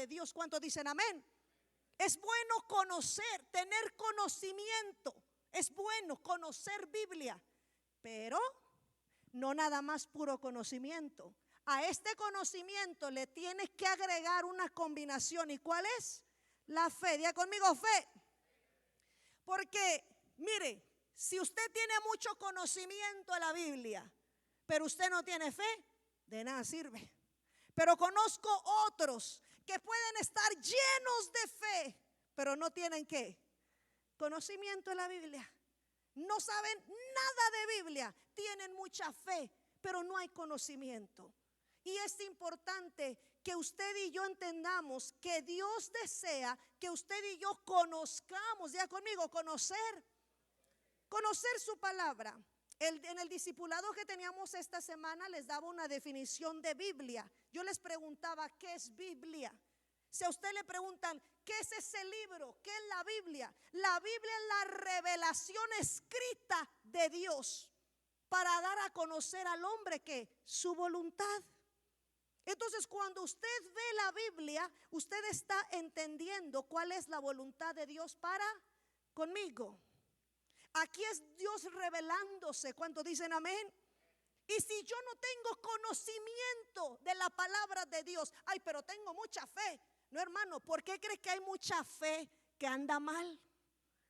de Dios. ¿Cuántos dicen amén? Es bueno conocer, tener conocimiento. Es bueno conocer Biblia, pero no nada más puro conocimiento. A este conocimiento le tienes que agregar una combinación. ¿Y cuál es? La fe. Diga conmigo, fe. Porque, mire, si usted tiene mucho conocimiento de la Biblia, pero usted no tiene fe, de nada sirve. Pero conozco otros que pueden estar llenos de fe, pero no tienen ¿qué? Conocimiento de la Biblia. No saben nada de Biblia, tienen mucha fe, pero no hay conocimiento. Y es importante que usted y yo entendamos que Dios desea que usted y yo conozcamos, ya conmigo, conocer su palabra. En el discipulado que teníamos esta semana les daba una definición de Biblia. Yo les preguntaba, ¿qué es Biblia? Si a usted le preguntan, ¿qué es ese libro? ¿Qué es la Biblia? La Biblia es la revelación escrita de Dios para dar a conocer al hombre que su voluntad. Entonces, cuando usted ve la Biblia, usted está entendiendo cuál es la voluntad de Dios para conmigo. Aquí es Dios revelándose. ¿Cuántos dicen amén? Y si yo no tengo conocimiento de la palabra de Dios, ay, pero tengo mucha fe. No, hermano, ¿por qué crees que hay mucha fe que anda mal?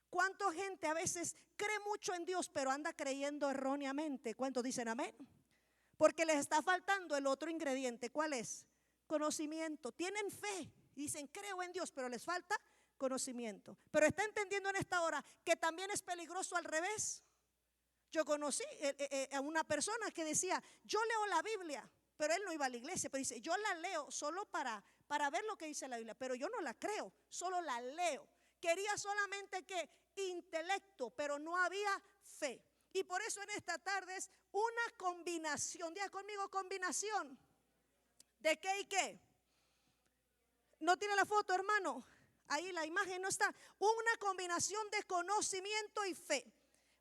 ¿Cuánta gente a veces cree mucho en Dios, pero anda creyendo erróneamente? ¿Cuántos dicen amén? Porque les está faltando el otro ingrediente. ¿Cuál es? Conocimiento. Tienen fe y dicen, creo en Dios, pero les falta conocimiento. Pero está entendiendo en esta hora que también es peligroso al revés. Yo conocí a una persona que decía, yo leo la Biblia, pero él no iba a la iglesia, pero dice, yo la leo solo para ver lo que dice la Biblia, pero yo no la creo, solo la leo. Quería solamente que intelecto, pero no había fe. Y por eso en esta tarde es una combinación. Diga conmigo, combinación. ¿De qué y qué? ¿No tiene la foto, hermano? Ahí la imagen no está. Una combinación de conocimiento y fe.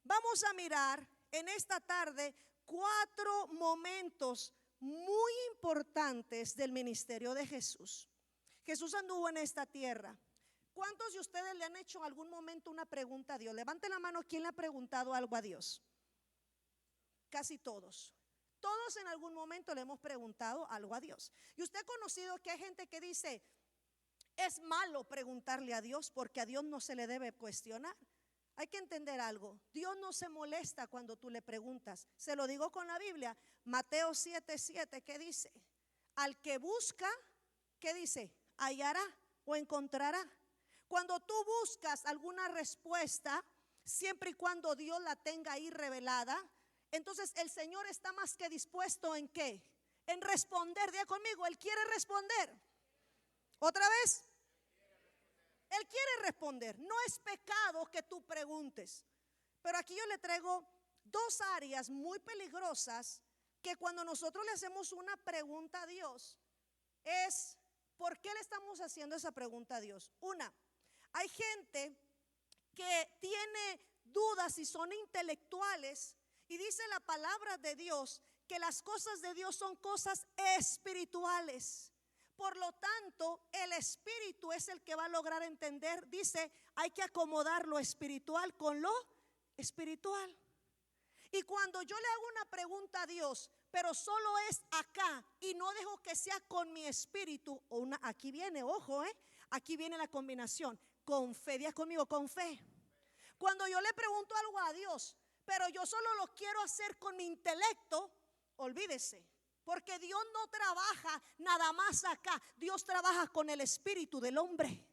Vamos a mirar en esta tarde 4 momentos muy importantes del ministerio de Jesús. Jesús anduvo en esta tierra. ¿Cuántos de ustedes le han hecho en algún momento una pregunta a Dios? Levante la mano, ¿quién le ha preguntado algo a Dios? Casi todos. Todos en algún momento le hemos preguntado algo a Dios. Y usted ha conocido que hay gente que dice, es malo preguntarle a Dios porque a Dios no se le debe cuestionar. Hay que entender algo, Dios no se molesta cuando tú le preguntas. Se lo digo con la Biblia, Mateo 7:7, ¿qué dice? Al que busca, ¿qué dice? Hallará o encontrará. Cuando tú buscas alguna respuesta, siempre y cuando Dios la tenga ahí revelada, entonces el Señor está más que dispuesto ¿en qué? En responder. Diga conmigo, Él quiere responder. ¿Otra vez? Él quiere responder. No es pecado que tú preguntes. Pero aquí yo le traigo 2 áreas muy peligrosas que cuando nosotros le hacemos una pregunta a Dios es ¿por qué le estamos haciendo esa pregunta a Dios? Una, hay gente que tiene dudas y son intelectuales y dice la palabra de Dios que las cosas de Dios son cosas espirituales. Por lo tanto, el espíritu es el que va a lograr entender. Dice, hay que acomodar lo espiritual con lo espiritual. Y cuando yo le hago una pregunta a Dios, pero solo es acá y no dejo que sea con mi espíritu, aquí viene, ojo, aquí viene la combinación, con fe. Diga conmigo, con fe. Cuando yo le pregunto algo a Dios, pero yo solo lo quiero hacer con mi intelecto, olvídese. Porque Dios no trabaja nada más acá, Dios trabaja con el espíritu del hombre.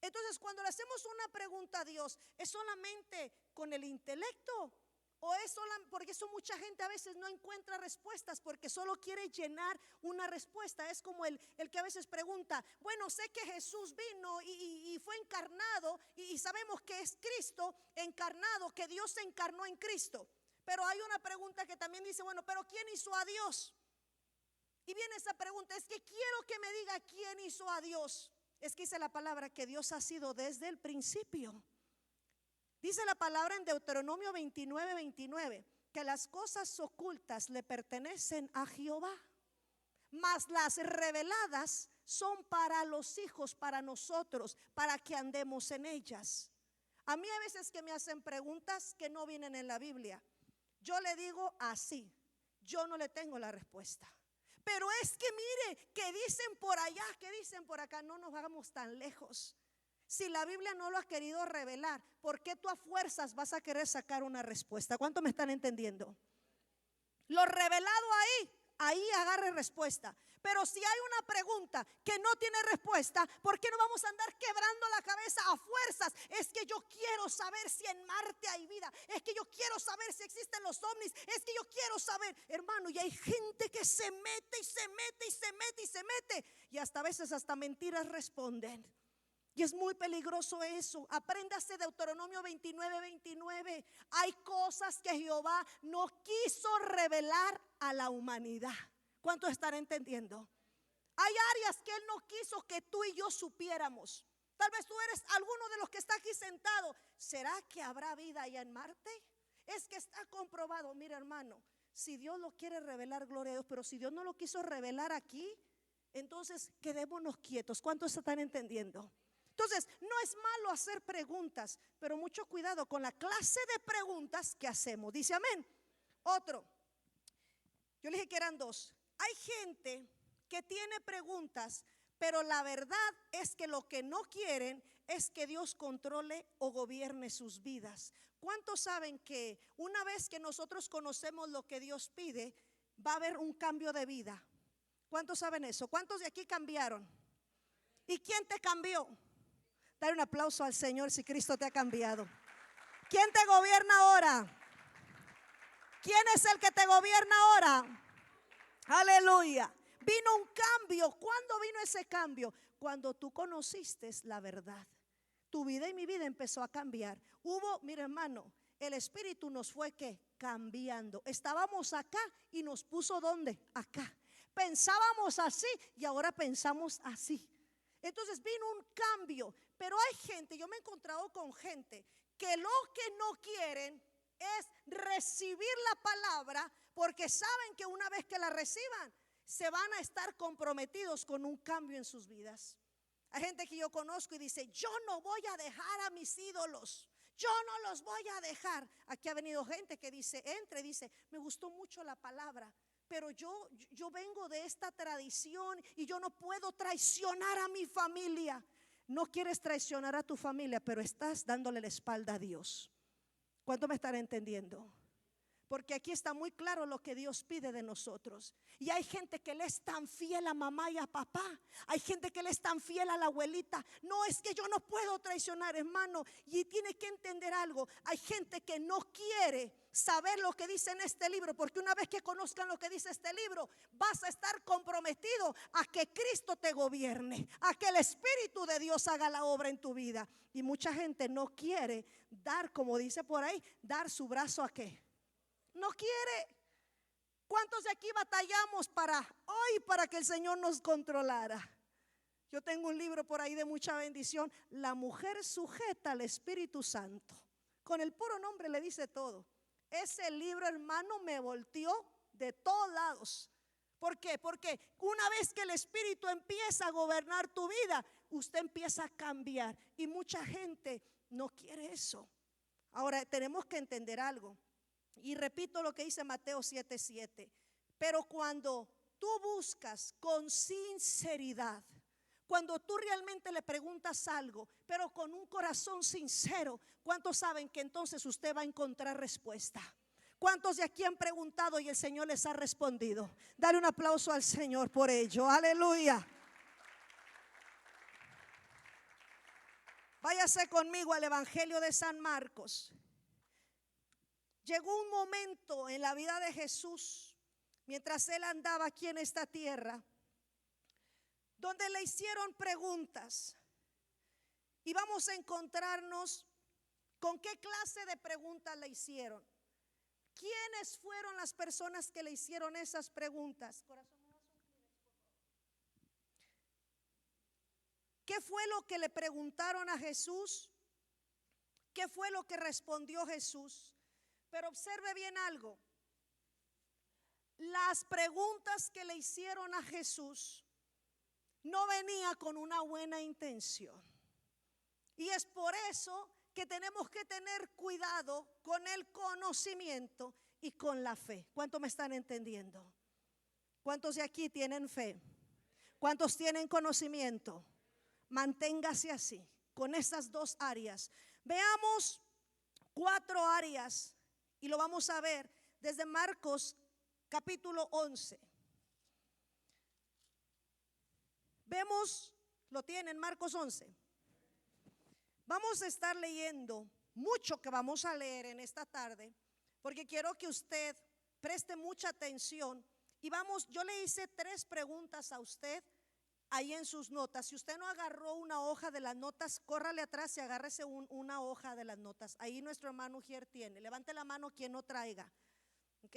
Entonces cuando le hacemos una pregunta a Dios, ¿es solamente con el intelecto? ¿O es solamente? Porque eso mucha gente a veces no encuentra respuestas porque solo quiere llenar una respuesta. Es como el que a veces pregunta, bueno, sé que Jesús vino y fue encarnado y sabemos que es Cristo encarnado, que Dios se encarnó en Cristo. Pero hay una pregunta que también dice, bueno, pero ¿quién hizo a Dios? Y viene esa pregunta, es que quiero que me diga quién hizo a Dios. Es que dice la palabra que Dios ha sido desde el principio. Dice la palabra en Deuteronomio 29:29 que las cosas ocultas le pertenecen a Jehová, mas las reveladas son para los hijos, para nosotros, para que andemos en ellas. A mí a veces que me hacen preguntas que no vienen en la Biblia, yo le digo así, yo no le tengo la respuesta. Pero es que mire, que dicen por allá, que dicen por acá, no nos hagamos tan lejos. Si la Biblia no lo ha querido revelar, ¿por qué tú a fuerzas vas a querer sacar una respuesta? ¿Cuánto me están entendiendo? Lo revelado ahí agarre respuesta. Pero si hay una pregunta que no tiene respuesta, ¿por qué no vamos a andar quebrando la cabeza a fuerzas? Es que yo quiero saber si en Marte hay vida. Es que yo quiero saber si existen los ovnis. Es que yo quiero saber, hermano. Y hay gente que se mete y se mete y se mete y se mete. Y hasta a veces hasta mentiras responden. Y es muy peligroso eso. Apréndase Deuteronomio 29:29. Hay cosas que Jehová no quiso revelar a la humanidad. ¿Cuántos están entendiendo? Hay áreas que Él no quiso que tú y yo supiéramos. Tal vez tú eres alguno de los que está aquí sentado. ¿Será que habrá vida allá en Marte? Es que está comprobado. Mira, hermano, si Dios lo quiere revelar, gloria a Dios. Pero si Dios no lo quiso revelar aquí, entonces quedémonos quietos. ¿Cuántos están entendiendo? Entonces, no es malo hacer preguntas, pero mucho cuidado con la clase de preguntas que hacemos. Dice amén. Otro, yo le dije que eran dos. Hay gente que tiene preguntas, pero la verdad es que lo que no quieren es que Dios controle o gobierne sus vidas. ¿Cuántos saben que una vez que nosotros conocemos lo que Dios pide, va a haber un cambio de vida? ¿Cuántos saben eso? ¿Cuántos de aquí cambiaron? ¿Y quién te cambió? Dale un aplauso al Señor si Cristo te ha cambiado. ¿Quién te gobierna ahora? ¿Quién es el que te gobierna ahora? Aleluya. Vino un cambio. ¿Cuándo vino ese cambio? Cuando tú conociste la verdad. Tu vida y mi vida empezó a cambiar. Mira, hermano, el Espíritu nos fue ¿qué? Cambiando. Estábamos acá y nos puso ¿dónde? Acá. Pensábamos así y ahora pensamos así. Entonces vino un cambio. Pero hay gente, yo me he encontrado con gente que lo que no quieren es recibir la palabra, porque saben que una vez que la reciban se van a estar comprometidos con un cambio en sus vidas. Hay gente que yo conozco y dice, yo no voy a dejar a mis ídolos, yo no los voy a dejar. Aquí ha venido gente que dice, dice, me gustó mucho la palabra, pero yo vengo de esta tradición y yo no puedo traicionar a mi familia. No quieres traicionar a tu familia, pero estás dándole la espalda a Dios. ¿Cuánto me están entendiendo? Porque aquí está muy claro lo que Dios pide de nosotros. Y hay gente que le es tan fiel a mamá y a papá. Hay gente que le es tan fiel a la abuelita. No, es que yo no puedo traicionar, hermano. Y tiene que entender algo. Hay gente que no quiere saber lo que dice en este libro, porque una vez que conozcan lo que dice este libro, vas a estar comprometido a que Cristo te gobierne, a que el Espíritu de Dios haga la obra en tu vida. Y mucha gente no quiere dar, como dice por ahí, dar su brazo a qué. No quiere. ¿Cuántos de aquí batallamos para que el Señor nos controlara? Yo tengo un libro por ahí de mucha bendición, La mujer sujeta al Espíritu Santo. Con el puro nombre le dice todo. Ese libro, hermano, me volteó de todos lados. ¿Por qué? Porque una vez que el Espíritu empieza a gobernar tu vida, usted empieza a cambiar. Y mucha gente no quiere eso. Ahora tenemos que entender algo. Y repito lo que dice Mateo 7:7. Pero cuando tú buscas con sinceridad, cuando tú realmente le preguntas algo, pero con un corazón sincero, ¿cuántos saben que entonces usted va a encontrar respuesta? ¿Cuántos de aquí han preguntado y el Señor les ha respondido? Dale un aplauso al Señor por ello. Aleluya. Váyase conmigo al Evangelio de San Marcos. Llegó un momento en la vida de Jesús, mientras Él andaba aquí en esta tierra, donde le hicieron preguntas. Y vamos a encontrarnos con qué clase de preguntas le hicieron. ¿Quiénes fueron las personas que le hicieron esas preguntas? ¿Qué fue lo que le preguntaron a Jesús? ¿Qué fue lo que respondió Jesús? Pero observe bien algo. Las preguntas que le hicieron a Jesús no venía con una buena intención. Y es por eso que tenemos que tener cuidado con el conocimiento y con la fe. ¿Cuántos me están entendiendo? ¿Cuántos de aquí tienen fe? ¿Cuántos tienen conocimiento? Manténgase así, con esas dos áreas. Veamos 4 áreas y lo vamos a ver desde Marcos capítulo 11. Vemos, lo tienen, Marcos 11. Vamos a estar leyendo mucho que vamos a leer en esta tarde, porque quiero que usted preste mucha atención. Y vamos, yo le hice 3 preguntas a usted ahí en sus notas. Si usted no agarró una hoja de las notas, córrale atrás y agárrese una hoja de las notas. Ahí nuestro hermano Ujier tiene. Levante la mano quien no traiga. ¿Ok?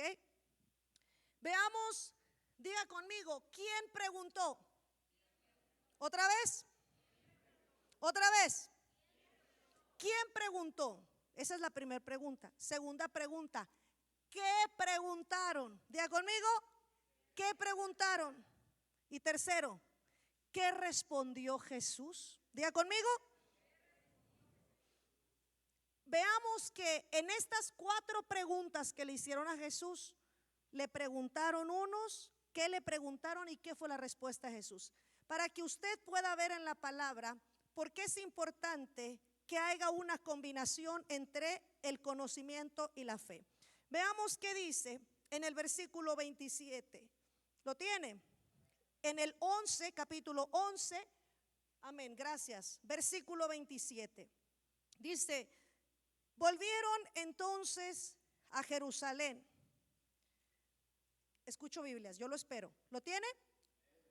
Veamos, diga conmigo, ¿quién preguntó? ¿Otra vez? ¿Otra vez? ¿Quién preguntó? Esa es la primera pregunta. Segunda pregunta, ¿qué preguntaron? Diga conmigo, ¿qué preguntaron? Y tercero, ¿qué respondió Jesús? Diga conmigo. Veamos que en estas 4 preguntas que le hicieron a Jesús, le preguntaron unos, ¿qué le preguntaron y qué fue la respuesta de Jesús? Para que usted pueda ver en la palabra por qué es importante que haya una combinación entre el conocimiento y la fe. Veamos qué dice en el versículo 27. ¿Lo tiene? En el 11, capítulo 11, amén, gracias, versículo 27. Dice, volvieron entonces a Jerusalén. Escucho Biblias, yo lo espero. ¿Lo tiene?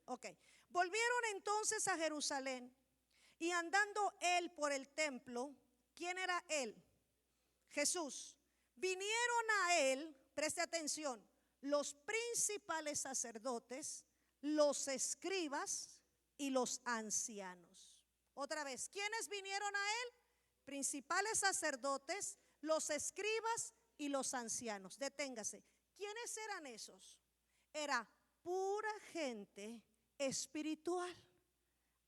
Ok. Volvieron entonces a Jerusalén y andando él por el templo, ¿quién era él? Jesús. Vinieron a él, preste atención, los principales sacerdotes, los escribas y los ancianos. Otra vez, ¿quiénes vinieron a él? Principales sacerdotes, los escribas y los ancianos. Deténgase. ¿Quiénes eran esos? Era pura gente espiritual,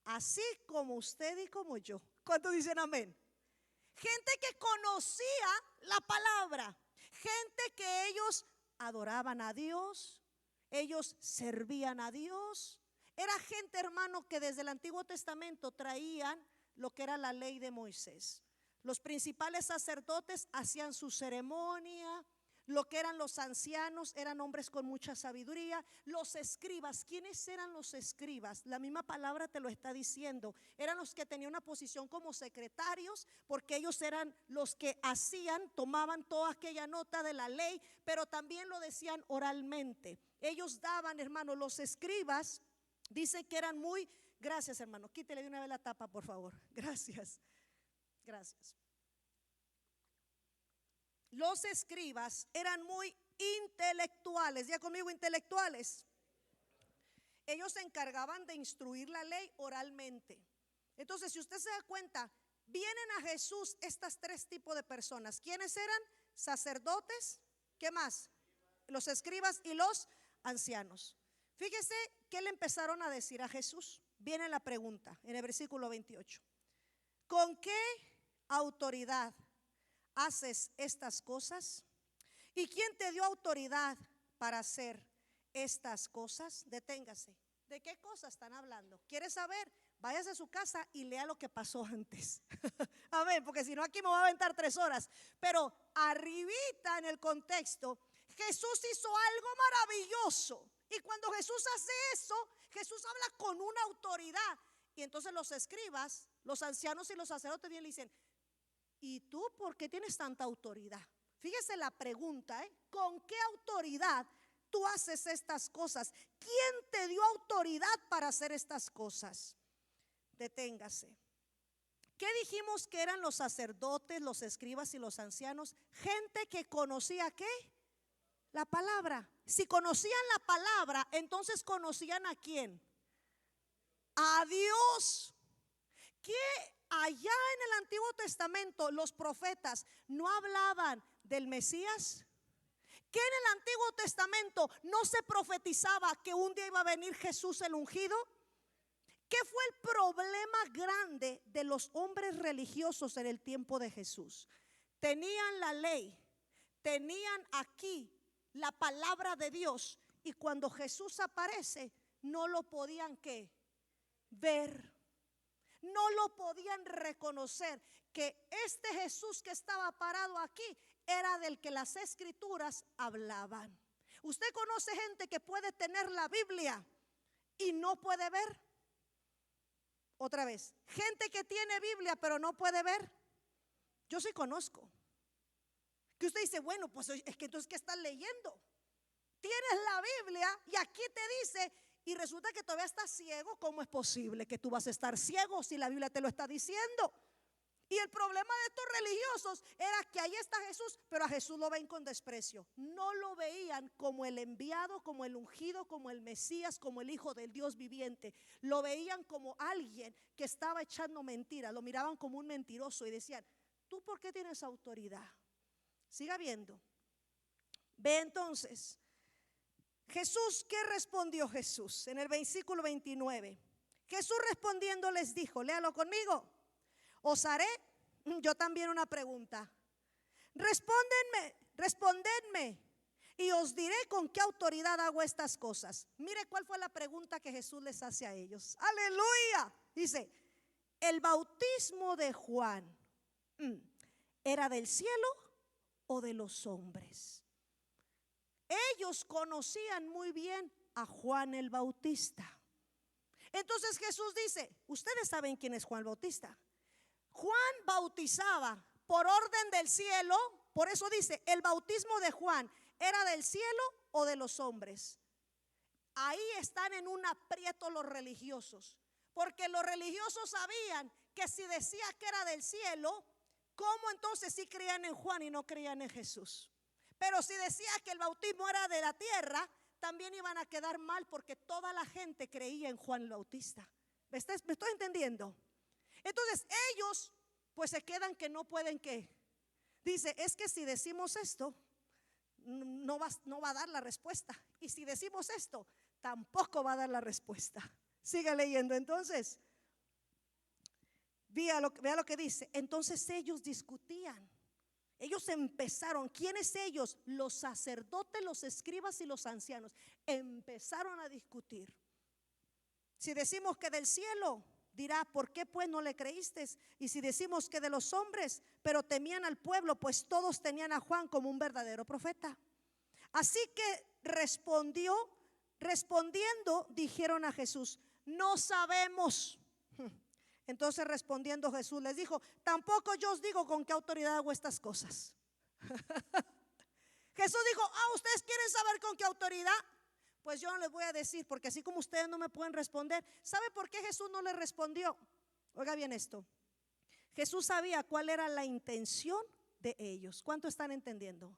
así como usted y como yo. ¿Cuántos dicen amén? Gente que conocía la palabra, gente que ellos adoraban a Dios, ellos servían a Dios. Era gente, hermano, que desde el Antiguo Testamento traían lo que era la ley de Moisés. Los principales sacerdotes hacían su ceremonia. Lo que eran los ancianos eran hombres con mucha sabiduría. Los escribas, ¿quiénes eran los escribas? La misma palabra te lo está diciendo. Eran los que tenían una posición como secretarios, porque ellos eran los que tomaban toda aquella nota de la ley, pero también lo decían oralmente. Ellos daban, hermano, los escribas, dicen que eran muy, gracias hermano, quítele de una vez la tapa por favor, gracias, gracias. Los escribas eran muy intelectuales, ya conmigo, intelectuales. Ellos se encargaban de instruir la ley oralmente. Entonces, si usted se da cuenta, vienen a Jesús estas 3 tipos de personas. ¿Quiénes eran? Sacerdotes, ¿qué más? Los escribas y los ancianos. Fíjese qué le empezaron a decir a Jesús. Viene la pregunta en el versículo 28. ¿Con qué autoridad haces estas cosas? ¿Y quién te dio autoridad para hacer estas cosas? Deténgase. ¿De qué cosas están hablando? ¿Quiere saber? Váyase a su casa y lea lo que pasó antes. Amén, porque si no aquí me voy a aventar 3 horas. Pero arribita en el contexto, Jesús hizo algo maravilloso. Y cuando Jesús hace eso, Jesús habla con una autoridad. Y entonces los escribas, los ancianos y los sacerdotes vienen y le dicen, ¿y tú por qué tienes tanta autoridad? Fíjese la pregunta, ¿con qué autoridad tú haces estas cosas? ¿Quién te dio autoridad para hacer estas cosas? Deténgase. ¿Qué dijimos que eran los sacerdotes, los escribas y los ancianos? Gente que conocía ¿qué? La palabra. Si conocían la palabra, entonces conocían ¿a quién? A Dios. ¿Qué? Allá en el Antiguo Testamento los profetas no hablaban del Mesías. ¿Que en el Antiguo Testamento no se profetizaba que un día iba a venir Jesús el ungido? ¿Qué fue el problema grande de los hombres religiosos en el tiempo de Jesús? Tenían la ley, tenían aquí la palabra de Dios, y cuando Jesús aparece no lo podían ¿qué? Ver. No lo podían reconocer, que este Jesús que estaba parado aquí era del que las escrituras hablaban. ¿Usted conoce gente que puede tener la Biblia y no puede ver? Otra vez, gente que tiene Biblia pero no puede ver. Yo sí conozco. Que usted dice, bueno, pues es que entonces, ¿qué estás leyendo? Tienes la Biblia y aquí te dice, y resulta que todavía estás ciego. ¿Cómo es posible que tú vas a estar ciego si la Biblia te lo está diciendo? Y el problema de estos religiosos era que ahí está Jesús, pero a Jesús lo ven con desprecio. No lo veían como el enviado, como el ungido, como el Mesías, como el Hijo del Dios viviente. Lo veían como alguien que estaba echando mentiras. Lo miraban como un mentiroso y decían, ¿tú por qué tienes autoridad? Siga viendo. Ve entonces, Jesús, ¿qué respondió Jesús? En el versículo 29. Jesús respondiendo les dijo, léalo conmigo. Os haré yo también una pregunta. Respondedme y os diré con qué autoridad hago estas cosas. Mire cuál fue la pregunta que Jesús les hace a ellos. Aleluya. Dice, ¿el bautismo de Juan era del cielo o de los hombres? Ellos conocían muy bien a Juan el Bautista. Entonces Jesús dice, ustedes saben quién es Juan el Bautista. Juan bautizaba por orden del cielo. Por eso dice, el bautismo de Juan ¿era del cielo o de los hombres? Ahí están en un aprieto los religiosos, porque los religiosos sabían que si decía que era del cielo, ¿cómo entonces sí creían en Juan y no creían en Jesús? Pero si decía que el bautismo era de la tierra, también iban a quedar mal, porque toda la gente creía en Juan el Bautista. ¿Me estoy entendiendo? Entonces ellos pues se quedan que no pueden ¿qué? Dice, es que si decimos esto no va a dar la respuesta, y si decimos esto tampoco va a dar la respuesta. Sigue leyendo entonces. Vea lo que dice. Entonces ellos discutían. Ellos empezaron. ¿Quiénes ellos? Los sacerdotes, los escribas y los ancianos. Empezaron a discutir. Si decimos que del cielo, dirá, ¿por qué pues no le creísteis? Y si decimos que de los hombres, pero temían al pueblo, pues todos tenían a Juan como un verdadero profeta. Así que respondiendo, dijeron a Jesús, no sabemos. Entonces respondiendo Jesús les dijo, tampoco yo os digo con qué autoridad hago estas cosas. Jesús dijo, ¿ustedes quieren saber con qué autoridad? Pues yo no les voy a decir, porque así como ustedes no me pueden responder. ¿Sabe por qué Jesús no les respondió? Oiga bien esto. Jesús sabía cuál era la intención de ellos. ¿Cuánto están entendiendo?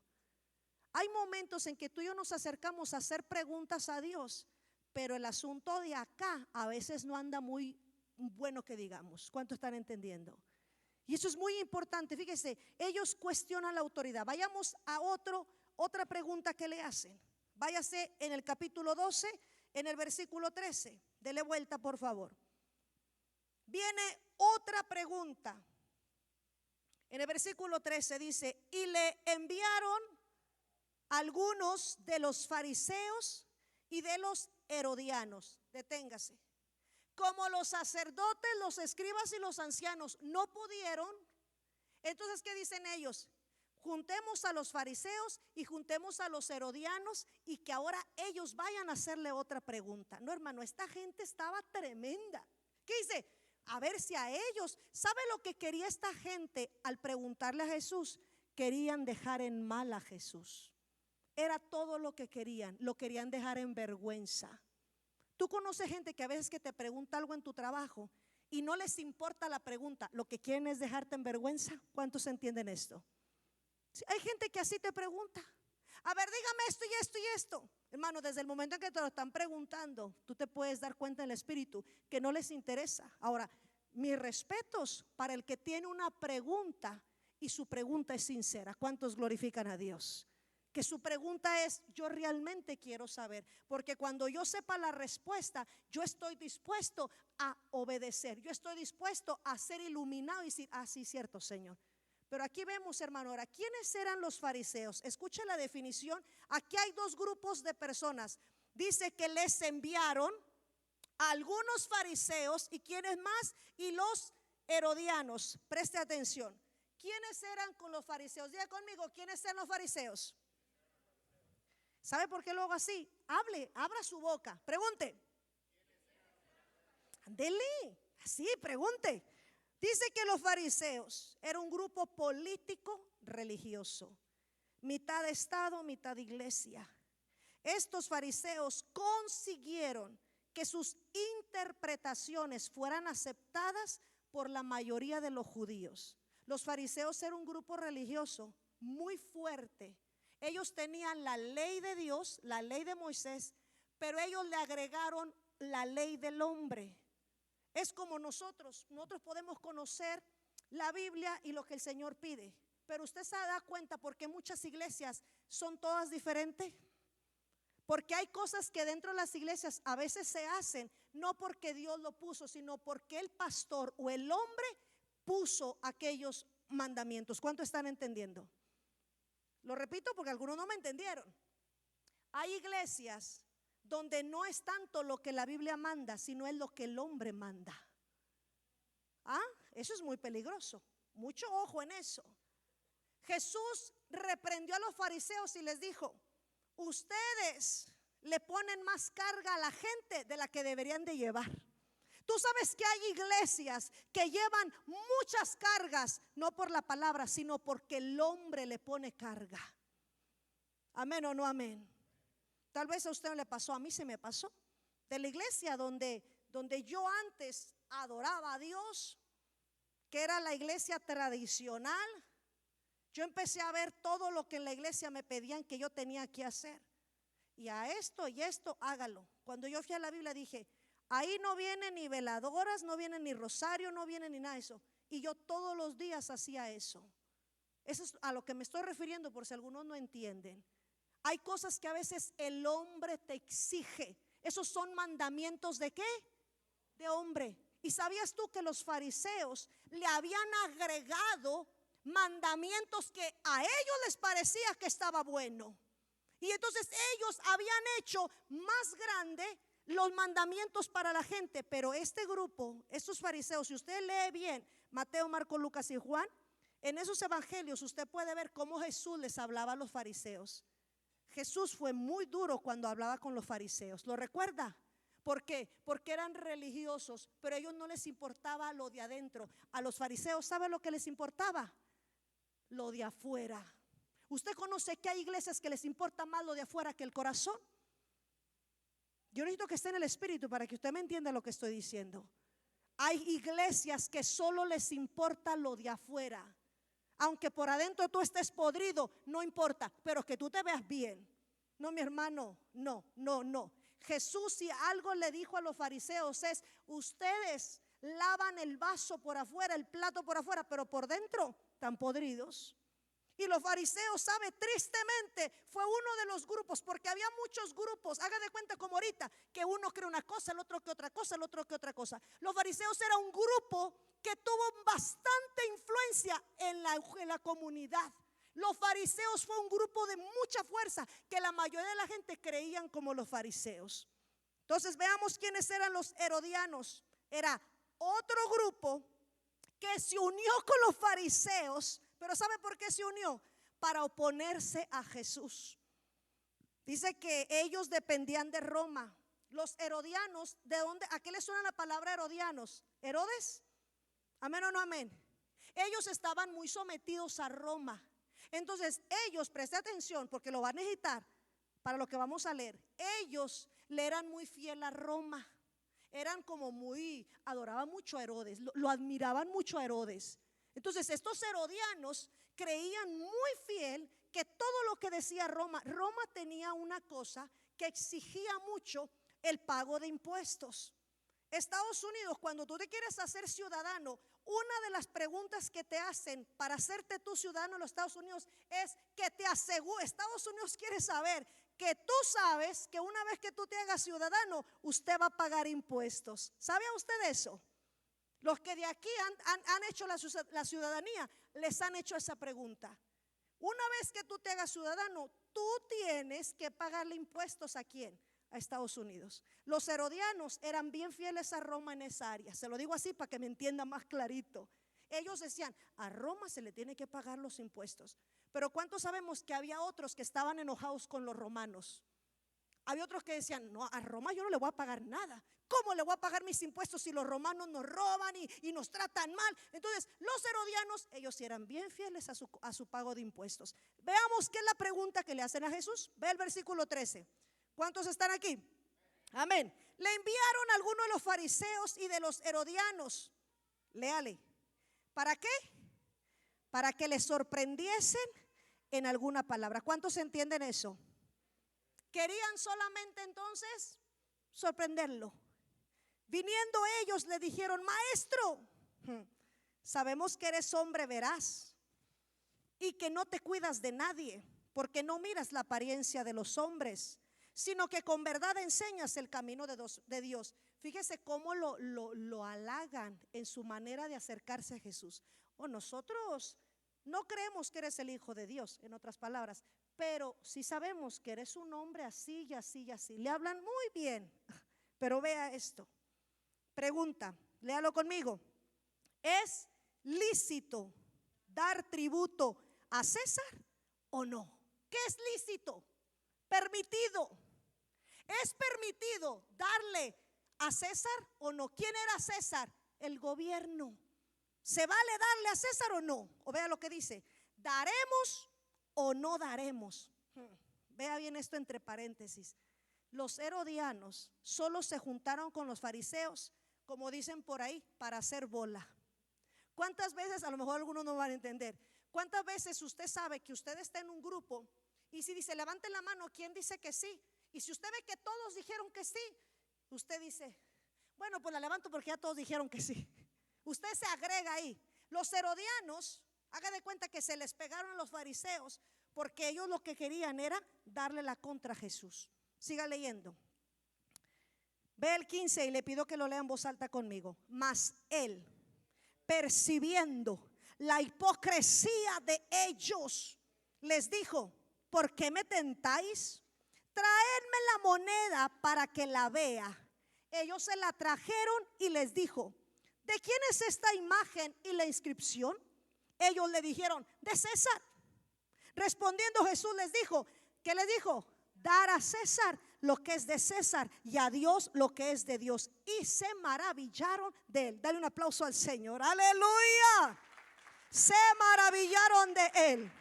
Hay momentos en que tú y yo nos acercamos a hacer preguntas a Dios, pero el asunto de acá a veces no anda muy bueno que digamos. ¿Cuánto están entendiendo? Y eso es muy importante. Fíjese, ellos cuestionan la autoridad. Vayamos a otra pregunta que le hacen. Váyase en el capítulo 12, en el versículo 13. Dele vuelta, por favor. Viene otra pregunta. En el versículo 13 dice, y le enviaron algunos de los fariseos y de los herodianos. Deténgase. Como los sacerdotes, los escribas y los ancianos no pudieron, entonces ¿qué dicen ellos? Juntemos a los fariseos y juntemos a los herodianos, y que ahora ellos vayan a hacerle otra pregunta. No, hermano, esta gente estaba tremenda. ¿Qué dice? A ver si a ellos, ¿sabe lo que quería esta gente al preguntarle a Jesús? Querían dejar en mal a Jesús. Era todo lo que querían. Lo querían dejar en vergüenza. Tú conoces gente que a veces que te pregunta algo en tu trabajo y no les importa la pregunta, lo que quieren es dejarte en vergüenza. ¿Cuántos entienden esto? Sí, hay gente que así te pregunta. A ver, dígame esto y esto y esto. Hermano, desde el momento en que te lo están preguntando, tú te puedes dar cuenta en el espíritu que no les interesa. Ahora, mis respetos para el que tiene una pregunta y su pregunta es sincera. ¿Cuántos glorifican a Dios? que su pregunta es: yo realmente quiero saber, porque cuando yo sepa la respuesta, yo estoy dispuesto a obedecer, yo estoy dispuesto a ser iluminado y decir: ah, sí, cierto, Señor. Pero aquí vemos, hermano, ahora, ¿quiénes eran los fariseos? Escuche la definición. Aquí hay dos grupos de personas. Dice que les enviaron a algunos fariseos, y ¿quiénes más? Y los herodianos. Preste atención. ¿Quiénes eran con los fariseos? Diga conmigo, ¿quiénes eran los fariseos? ¿Sabe por qué lo hago así? Hable, abra su boca, pregunte. Dele, así, pregunte. Dice que los fariseos era un grupo político religioso, mitad de Estado, mitad de iglesia. Estos fariseos consiguieron que sus interpretaciones fueran aceptadas por la mayoría de los judíos. Los fariseos eran un grupo religioso muy fuerte. Ellos tenían la ley de Dios, la ley de Moisés, pero ellos le agregaron la ley del hombre. Es como nosotros podemos conocer la Biblia y lo que el Señor pide, pero usted se da cuenta por qué muchas iglesias son todas diferentes. Porque hay cosas que dentro de las iglesias a veces se hacen no porque Dios lo puso, sino porque el pastor o el hombre puso aquellos mandamientos. ¿Cuánto están entendiendo? Lo repito porque algunos no me entendieron. Hay iglesias donde no es tanto lo que la Biblia manda, sino es lo que el hombre manda. Eso es muy peligroso. Mucho ojo en eso. Jesús reprendió a los fariseos y les dijo: ustedes le ponen más carga a la gente de la que deberían de llevar. Tú sabes que hay iglesias que llevan muchas cargas, no por la palabra, sino porque el hombre le pone carga. Amén o no amén. Tal vez a usted no le pasó, a mí se me pasó. De la iglesia donde yo antes adoraba a Dios, que era la iglesia tradicional, yo empecé a ver todo lo que en la iglesia me pedían que yo tenía que hacer. Y a esto y esto, hágalo. Cuando yo fui a la Biblia dije: ahí no vienen ni veladoras, no vienen ni rosario, no viene ni nada de eso. Y yo todos los días hacía eso. Eso es a lo que me estoy refiriendo, por si algunos no entienden. Hay cosas que a veces el hombre te exige. Esos son mandamientos ¿de qué? De hombre. ¿Y sabías tú que los fariseos le habían agregado mandamientos que a ellos les parecía que estaba bueno? Y entonces ellos habían hecho más grande los mandamientos para la gente. Pero este grupo, estos fariseos, si usted lee bien Mateo, Marcos, Lucas y Juan, en esos evangelios usted puede ver cómo Jesús les hablaba a los fariseos. Jesús fue muy duro cuando hablaba con los fariseos. ¿Lo recuerda? ¿Por qué? Porque eran religiosos, pero a ellos no les importaba lo de adentro. A los fariseos, ¿sabe lo que les importaba? Lo de afuera. ¿Usted conoce que hay iglesias que les importa más lo de afuera que el corazón? Yo necesito que esté en el espíritu para que usted me entienda lo que estoy diciendo. Hay iglesias que solo les importa lo de afuera. Aunque por adentro tú estés podrido, no importa, pero que tú te veas bien. No, mi hermano, no. Jesús, si algo le dijo a los fariseos, es: ustedes lavan el vaso por afuera, el plato por afuera, pero por dentro están podridos. Y los fariseos, sabe, tristemente fue uno de los grupos, porque había muchos grupos. Haga de cuenta como ahorita, que uno cree una cosa, el otro que otra cosa, el otro que otra cosa. Los fariseos era un grupo que tuvo bastante influencia en la comunidad. Los fariseos fue un grupo de mucha fuerza, que la mayoría de la gente creían como los fariseos. Entonces veamos quiénes eran los herodianos. Era otro grupo que se unió con los fariseos. Pero ¿sabe por qué se unió? Para oponerse a Jesús. Dice que ellos dependían de Roma. Los herodianos, ¿de dónde? ¿A qué les suena la palabra herodianos? ¿Herodes? ¿Amén o no amén? Ellos estaban muy sometidos a Roma. Entonces ellos, preste atención porque lo van a necesitar para lo que vamos a leer. Ellos le eran muy fiel a Roma. Eran como adoraban mucho a Herodes, lo admiraban mucho a Herodes. Entonces estos herodianos creían muy fiel que todo lo que decía Roma tenía una cosa que exigía mucho: el pago de impuestos. Estados Unidos, cuando tú te quieres hacer ciudadano, una de las preguntas que te hacen para hacerte tú ciudadano en los Estados Unidos es que te asegure. Estados Unidos quiere saber que tú sabes que una vez que tú te hagas ciudadano, usted va a pagar impuestos. ¿Sabía usted eso? Los que de aquí han hecho la ciudadanía, les han hecho esa pregunta. Una vez que tú te hagas ciudadano, tú tienes que pagarle impuestos. ¿A quién? A Estados Unidos. Los herodianos eran bien fieles a Roma en esa área. Se lo digo así para que me entienda más clarito. Ellos decían, a Roma se le tiene que pagar los impuestos. Pero ¿cuántos sabemos que había otros que estaban enojados con los romanos? Había otros que decían, no, a Roma yo no le voy a pagar nada. ¿Cómo le voy a pagar mis impuestos si los romanos nos roban y nos tratan mal? Entonces los herodianos, ellos eran bien fieles a su pago de impuestos. Veamos qué es la pregunta que le hacen a Jesús. Ve el versículo 13. ¿Cuántos están aquí? Amén. Le enviaron a algunos de los fariseos y de los herodianos. Léale. ¿Para qué? Para que les sorprendiesen en alguna palabra. ¿Cuántos entienden eso? Querían solamente entonces sorprenderlo. Viniendo ellos le dijeron, maestro, sabemos que eres hombre veraz y que no te cuidas de nadie, porque no miras la apariencia de los hombres, sino que con verdad enseñas el camino de Dios. Fíjese cómo lo halagan en su manera de acercarse a Jesús. Nosotros no creemos que eres el Hijo de Dios, en otras palabras, pero sí sabemos que eres un hombre así y así y así. Le hablan muy bien, pero vea esto. Pregunta, léalo conmigo. ¿Es lícito dar tributo a César o no? ¿Qué es lícito? Permitido. ¿Es permitido darle a César o no? ¿Quién era César? El gobierno. ¿Se vale darle a César o no? O vea lo que dice, ¿daremos o no daremos? Vea bien esto entre paréntesis. Los herodianos solo se juntaron con los fariseos, como dicen por ahí, para hacer bola. ¿Cuántas veces, a lo mejor algunos no van a entender, cuántas veces usted sabe que usted está en un grupo y si dice levante la mano, ¿quién dice que sí? Y si usted ve que todos dijeron que sí, usted dice, bueno, pues la levanto porque ya todos dijeron que sí. Usted se agrega ahí. Los herodianos, haga de cuenta que se les pegaron a los fariseos porque ellos lo que querían era darle la contra a Jesús. Siga leyendo. Ve el 15 y le pido que lo lea en voz alta conmigo. Mas él, percibiendo la hipocresía de ellos, les dijo, ¿por qué me tentáis? Traedme la moneda para que la vea. Ellos se la trajeron y les dijo, ¿de quién es esta imagen y la inscripción? Ellos le dijeron, de César. Respondiendo Jesús les dijo, ¿qué les dijo? Dar a César lo que es de César y a Dios lo que es de Dios. Y se maravillaron de él. Dale un aplauso al Señor. Aleluya. Se maravillaron de él.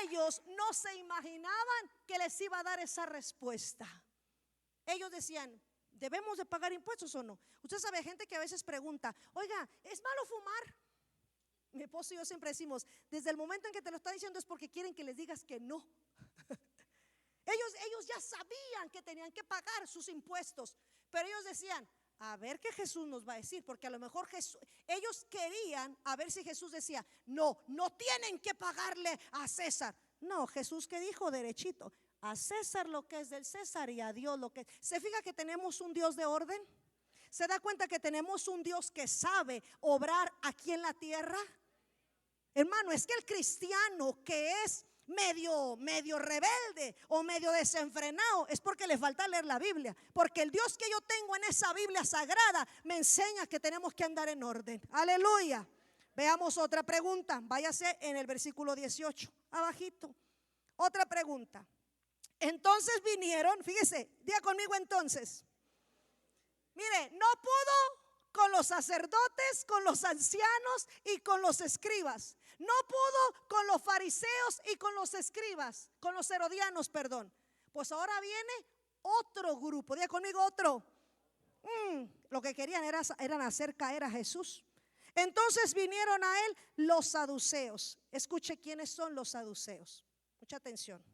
Ellos no se imaginaban que les iba a dar esa respuesta. Ellos decían, ¿debemos de pagar impuestos o no? Usted sabe, gente que a veces pregunta, oiga, ¿es malo fumar? Mi esposo y yo siempre decimos, desde el momento en que te lo está diciendo es porque quieren que les digas que no. Ellos ya sabían que tenían que pagar sus impuestos, pero ellos decían, a ver qué Jesús nos va a decir, porque a lo mejor ellos querían a ver si Jesús decía, no tienen que pagarle a César. No, Jesús que dijo derechito, a César lo que es del César y a Dios lo que es. ¿Se fija que tenemos un Dios de orden? ¿Se da cuenta que tenemos un Dios que sabe obrar aquí en la tierra? Hermano, es que el cristiano que es medio rebelde o medio desenfrenado es porque le falta leer la Biblia, porque el Dios que yo tengo en esa Biblia sagrada me enseña que tenemos que andar en orden. Aleluya. Veamos otra pregunta. Váyase en el versículo 18 abajito. Otra pregunta. Entonces vinieron, fíjese, diga conmigo entonces. Mire, no pudo con los sacerdotes, con los ancianos y con los escribas. No pudo con los fariseos y con los escribas, con los herodianos, perdón. Pues ahora viene otro grupo. Diga conmigo otro. Lo que querían eran hacer caer a Jesús. Entonces vinieron a él los saduceos. Escuche quiénes son los saduceos. Mucha atención.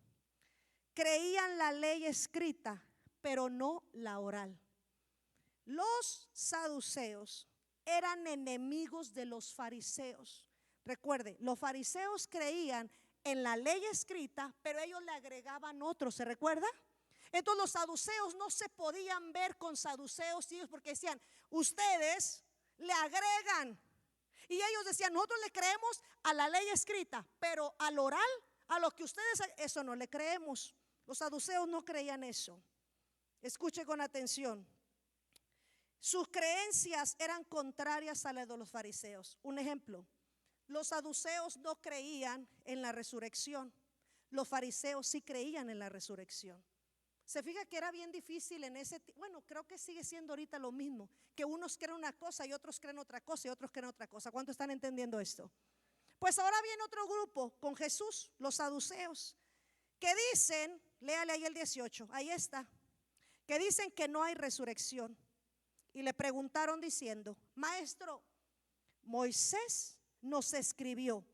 Creían la ley escrita, pero no la oral. Los saduceos eran enemigos de los fariseos. Recuerde, los fariseos creían en la ley escrita, pero ellos le agregaban otros, ¿se recuerda? Entonces los saduceos no se podían ver con saduceos y ellos, porque decían, ustedes le agregan. Y ellos decían, nosotros le creemos a la ley escrita, pero al oral, a lo que ustedes, eso no le creemos. Los saduceos no creían eso. Escuche con atención. Sus creencias eran contrarias a las de los fariseos. Un ejemplo, los saduceos no creían en la resurrección. Los fariseos sí creían en la resurrección. Se fija que era bien difícil en ese, bueno, creo que sigue siendo ahorita lo mismo, que unos creen una cosa y otros creen otra cosa y otros creen otra cosa. ¿Cuántos están entendiendo esto? Pues ahora viene otro grupo con Jesús, los saduceos, que dicen, léale ahí el 18, ahí está, que dicen que no hay resurrección. Y le preguntaron diciendo, maestro, Moisés nos escribió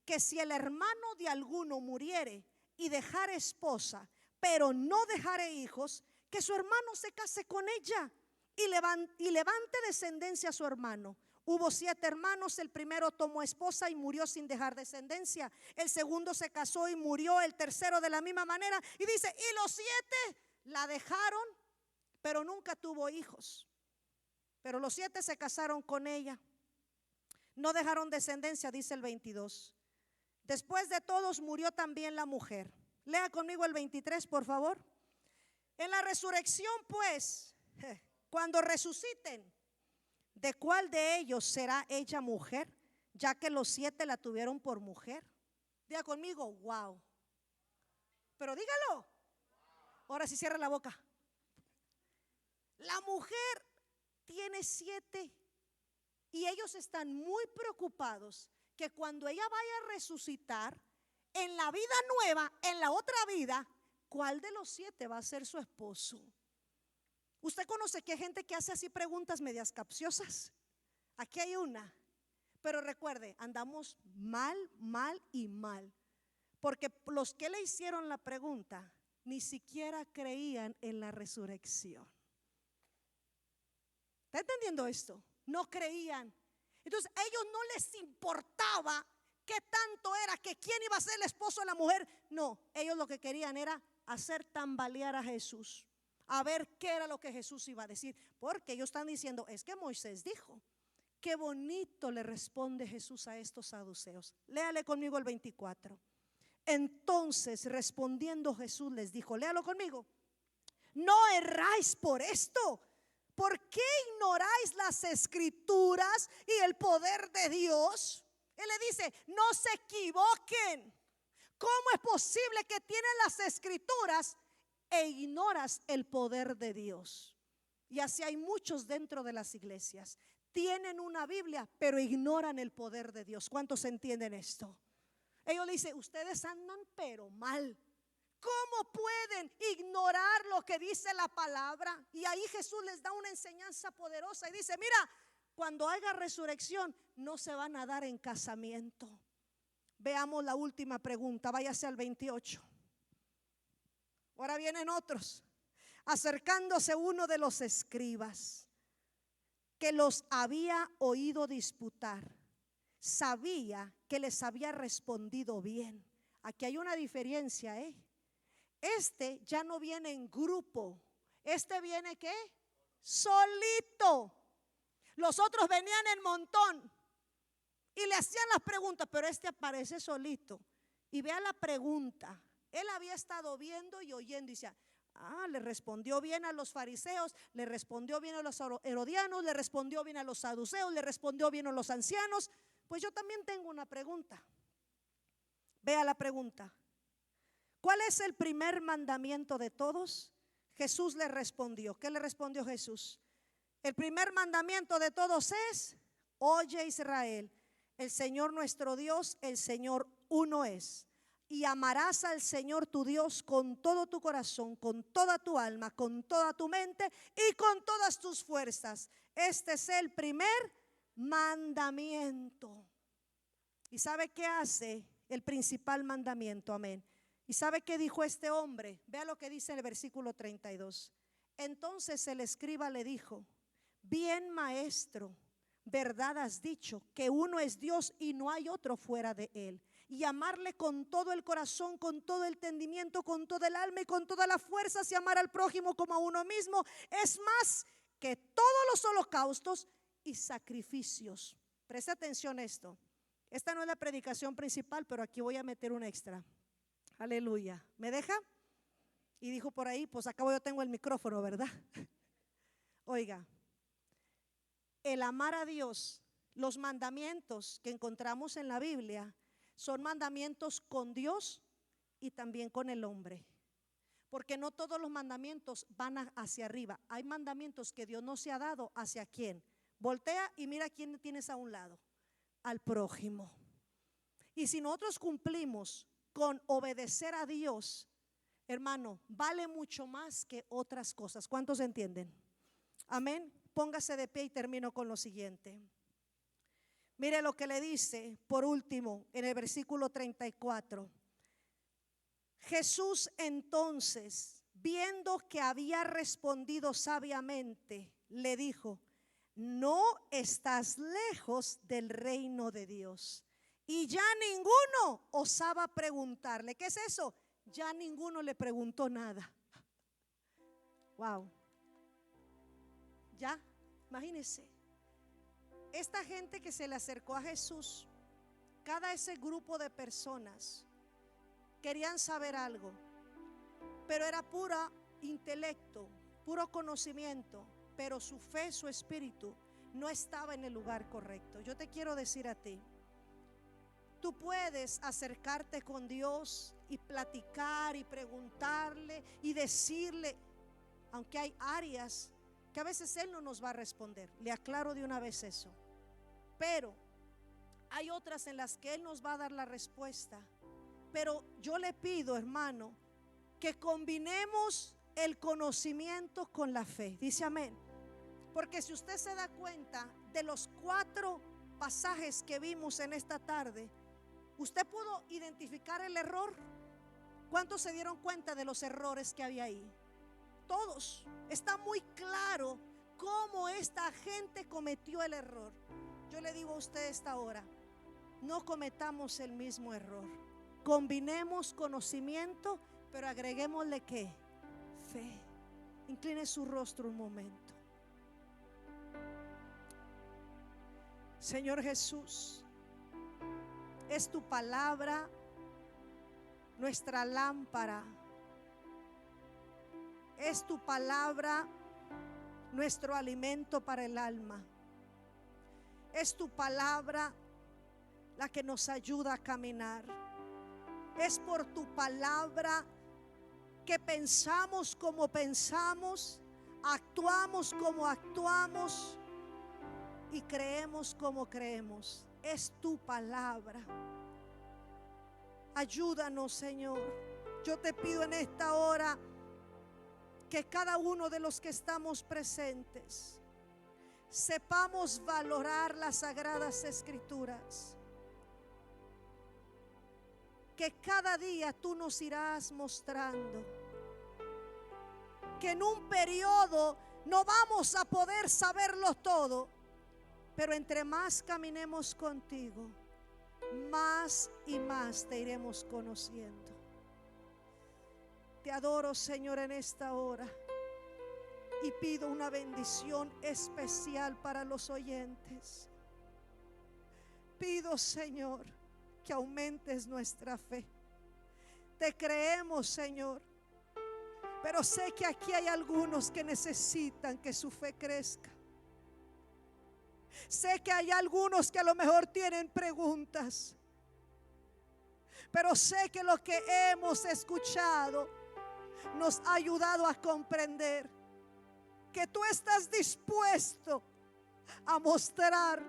que si el hermano de alguno muriere y dejare esposa, pero no dejare hijos, que su hermano se case con ella y levante descendencia a su hermano. Hubo 7 hermanos, el primero tomó esposa y murió sin dejar descendencia. El segundo se casó y murió, el tercero de la misma manera. Y dice, y los 7 la dejaron, pero nunca tuvo hijos. Pero los 7 se casaron con ella. No dejaron descendencia, dice el 22. Después de todos murió también la mujer. Lea conmigo el 23, por favor. En la resurrección, pues, cuando resuciten, ¿de cuál de ellos será ella mujer? Ya que los 7 la tuvieron por mujer. Diga conmigo, wow. Pero dígalo. Ahora sí cierra la boca. La mujer tiene 7 y ellos están muy preocupados que cuando ella vaya a resucitar en la vida nueva, en la otra vida, ¿cuál de los 7 va a ser su esposo? Usted conoce que hay gente que hace así preguntas medias capciosas. Aquí hay una, pero recuerde, andamos mal y mal, porque los que le hicieron la pregunta ni siquiera creían en la resurrección. ¿Está entendiendo esto? No creían. Entonces a ellos no les importaba qué tanto era, que quién iba a ser el esposo de la mujer. No, ellos lo que querían era hacer tambalear a Jesús, a ver qué era lo que Jesús iba a decir. Porque ellos están diciendo, es que Moisés dijo. Qué bonito le responde Jesús a estos saduceos. Léale conmigo el 24. Entonces respondiendo Jesús les dijo, léalo conmigo, no erráis por esto. ¿Por qué ignoráis las escrituras y el poder de Dios? Él le dice, no se equivoquen. ¿Cómo es posible que tienen las escrituras e ignoras el poder de Dios? Y así hay muchos dentro de las iglesias. Tienen una Biblia, pero ignoran el poder de Dios. ¿Cuántos entienden esto? Ellos le dicen, ustedes andan pero mal. ¿Cómo pueden ignorar lo que dice la palabra? Y ahí Jesús les da una enseñanza poderosa y dice, mira, cuando haya resurrección no se van a dar en casamiento. Veamos la última pregunta, váyase al 28. Ahora vienen otros. Acercándose uno de los escribas que los había oído disputar, sabía que les había respondido bien. Aquí hay una diferencia, Este ya no viene en grupo. Este viene ¿qué? Solito. Los otros venían en montón y le hacían las preguntas, pero este aparece solito. Y vea la pregunta. Él había estado viendo y oyendo y decía, le respondió bien a los fariseos, le respondió bien a los herodianos, le respondió bien a los saduceos, le respondió bien a los ancianos. Pues yo también tengo una pregunta. Vea la pregunta. ¿Cuál es el primer mandamiento de todos? Jesús le respondió. ¿Qué le respondió Jesús? El primer mandamiento de todos es, oye Israel, el Señor nuestro Dios, el Señor uno es. Y amarás al Señor tu Dios con todo tu corazón, con toda tu alma, con toda tu mente y con todas tus fuerzas. Este es el primer mandamiento. ¿Y sabe qué hace el principal mandamiento? Amén. ¿Y sabe qué dijo este hombre? Vea lo que dice en el versículo 32. Entonces el escriba le dijo, bien, maestro, verdad has dicho, que uno es Dios y no hay otro fuera de él. Y amarle con todo el corazón, con todo el entendimiento, con toda el alma y con todas las fuerzas, y amar al prójimo como a uno mismo es más que todos los holocaustos y sacrificios. Presta atención a esto. Esta no es la predicación principal, pero aquí voy a meter un extra. Aleluya. ¿Me deja? Y dijo por ahí, pues acabo yo tengo el micrófono, ¿verdad? Oiga, el amar a Dios, los mandamientos que encontramos en la Biblia son mandamientos con Dios y también con el hombre. Porque no todos los mandamientos van hacia arriba. Hay mandamientos que Dios no se ha dado. ¿Hacia quién? Voltea y mira quién tienes a un lado. Al prójimo. Y si nosotros cumplimos con obedecer a Dios, hermano, vale mucho más que otras cosas. ¿Cuántos entienden? Amén. Póngase de pie y termino con lo siguiente. Mire lo que le dice por último en el versículo 34. Jesús entonces, viendo que había respondido sabiamente, le dijo: no estás lejos del reino de Dios. Y ya ninguno osaba preguntarle. ¿Qué es eso? Ya ninguno le preguntó nada. Wow. Ya, imagínense. Esta gente que se le acercó a Jesús, cada ese grupo de personas querían saber algo, pero era puro intelecto, puro conocimiento, pero su fe, su espíritu no estaba en el lugar correcto. Yo te quiero decir a ti, tú puedes acercarte con Dios y platicar y preguntarle y decirle, aunque hay áreas que a veces Él no nos va a responder, le aclaro de una vez eso, pero hay otras en las que Él nos va a dar la respuesta. Pero yo le pido, hermano, que combinemos el conocimiento con la fe. Dice amén. Porque si usted se da cuenta de los 4 pasajes que vimos en esta tarde, usted pudo identificar el error. ¿Cuántos se dieron cuenta de los errores que había ahí? Todos. Está muy claro cómo esta gente cometió el error. Yo le digo a usted esta hora, no cometamos el mismo error. Combinemos conocimiento, pero agreguémosle ¿qué? Fe. Incline su rostro un momento. Señor Jesús, es tu palabra nuestra lámpara. Es tu palabra nuestro alimento para el alma. Es tu palabra la que nos ayuda a caminar. Es por tu palabra que pensamos como pensamos, actuamos como actuamos y creemos como creemos. Es tu palabra. Ayúdanos, Señor. Yo te pido en esta hora que cada uno de los que estamos presentes sepamos valorar las sagradas escrituras. Que cada día tú nos irás mostrando que en un periodo no vamos a poder saberlo todo, pero entre más caminemos contigo, más y más te iremos conociendo. Te adoro, Señor, en esta hora y pido una bendición especial para los oyentes. Pido, Señor, que aumentes nuestra fe. Te creemos, Señor, pero sé que aquí hay algunos que necesitan que su fe crezca. Sé que hay algunos que a lo mejor tienen preguntas, pero sé que lo que hemos escuchado nos ha ayudado a comprender que tú estás dispuesto a mostrar,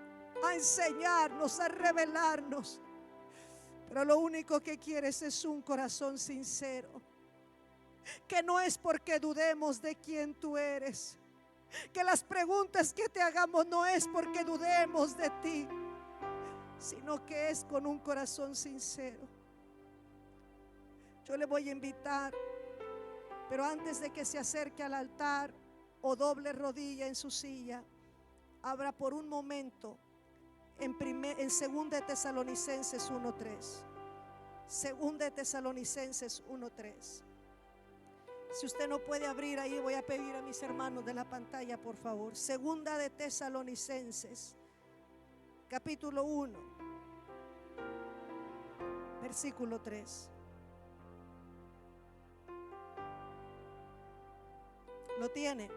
a enseñarnos, a revelarnos. Pero lo único que quieres es un corazón sincero, que no es porque dudemos de quién tú eres, que las preguntas que te hagamos no es porque dudemos de ti, sino que es con un corazón sincero. Yo le voy a invitar, pero antes de que se acerque al altar o doble rodilla en su silla, abra por un momento en 2 de Tesalonicenses 1:3. 2 de Tesalonicenses 1:3. Si usted no puede abrir ahí, voy a pedir a mis hermanos de la pantalla, por favor. 2 de Tesalonicenses, capítulo 1, versículo 3. ¿Lo tiene?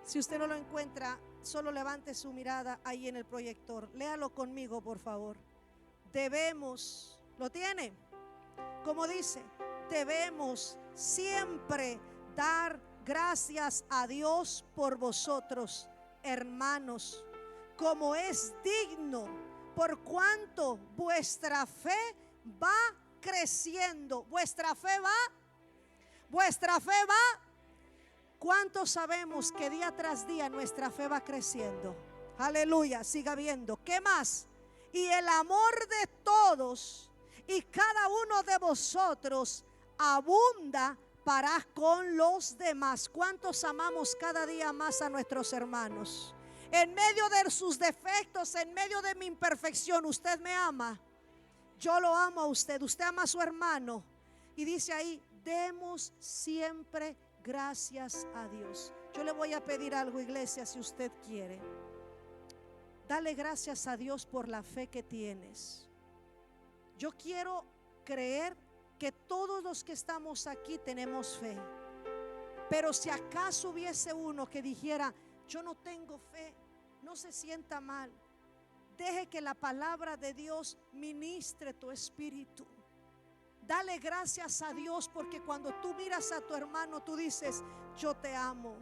Si usted no lo encuentra, solo levante su mirada ahí en el proyector. Léalo conmigo, por favor. Debemos, ¿lo tiene? Como dice, debemos siempre dar gracias a Dios por vosotros, hermanos, como es digno, por cuanto vuestra fe va creciendo. Vuestra fe va. ¿Cuántos sabemos que día tras día nuestra fe va creciendo? Aleluya, siga viendo. ¿Qué más? Y el amor de todos y cada uno de vosotros abunda para con los demás. ¿Cuántos amamos cada día más a nuestros hermanos? En medio de sus defectos, en medio de mi imperfección, usted me ama. Yo lo amo a usted. Usted ama a su hermano. Y dice ahí, demos siempre gracias a Dios. Yo le voy a pedir algo, iglesia, si usted quiere. Dale gracias a Dios por la fe que tienes. Yo quiero creer que todos los que estamos aquí tenemos fe. Pero si acaso hubiese uno que dijera, yo no tengo fe, no se sienta mal. Deje que la palabra de Dios ministre tu espíritu. Dale gracias a Dios, porque cuando tú miras a tu hermano, tú dices, yo te amo.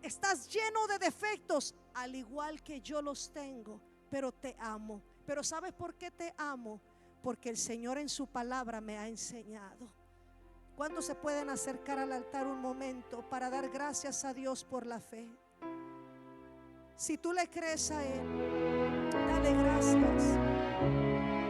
Estás lleno de defectos, al igual que yo los tengo, pero te amo. Pero ¿sabes por qué te amo? Porque el Señor en su palabra me ha enseñado. ¿Cuántos se pueden acercar al altar un momento para dar gracias a Dios por la fe? Si tú le crees a Él, dale gracias.